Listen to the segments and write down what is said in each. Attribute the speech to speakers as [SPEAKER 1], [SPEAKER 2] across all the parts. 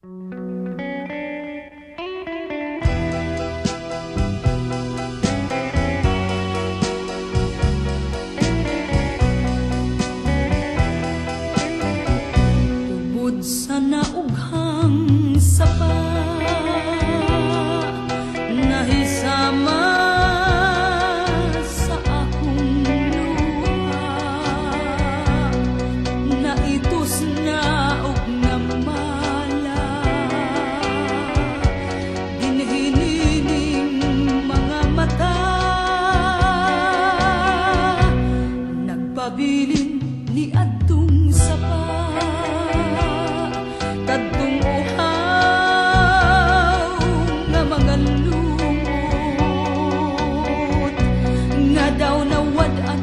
[SPEAKER 1] Sa naughang sapa nahisama sa akong luha, naitos na og namala dinhinining mga mata, nagpabilin ni adtong sapa kadtong uhaw nga mga lumot nga daw nawad-an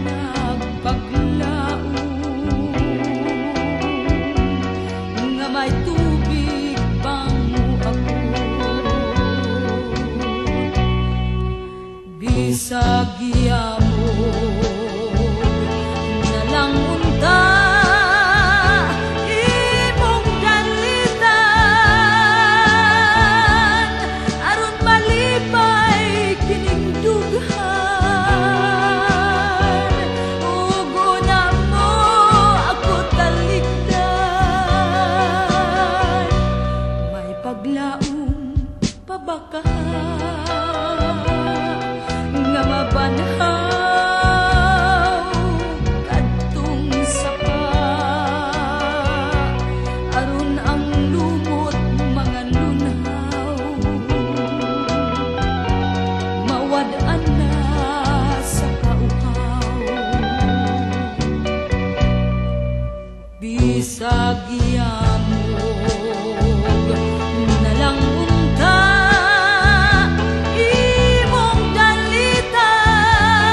[SPEAKER 1] paglaom nga may tubig pang uabot bisag giyamon na lang unta paglaom pabaka nga mabanhaw kadtong sapa aron ang lumot mga lunhaw mawad-an na sa kauhaw bisag lang unta imong dalitan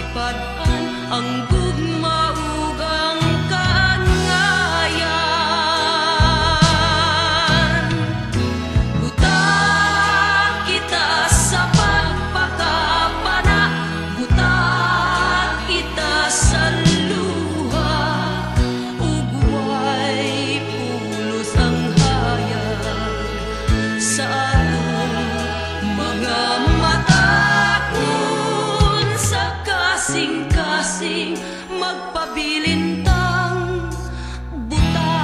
[SPEAKER 1] Ipadan ang gugma ug ang kaangayan. Buta kita sa pagpakapana, buta kita sa luha, ug way pulos ang hayag sa atong mga mata. Kung sa kasing-kasing magpabilintang buta.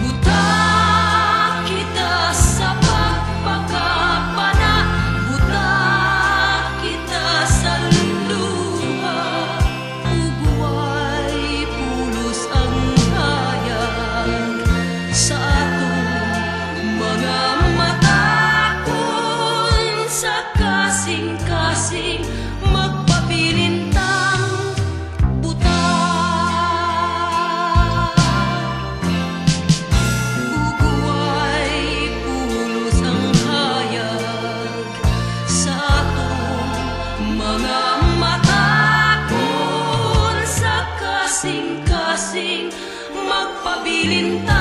[SPEAKER 1] Buta kita sa pagpakapana, buta kita sa luha, ug way pulos ang hayag sa atong mga mata. Kung sa kasing-kasing magpabilintang buta. Ug way pulos ang hayag sa atong mga mata. Kung sa kasing-kasing magpabilintang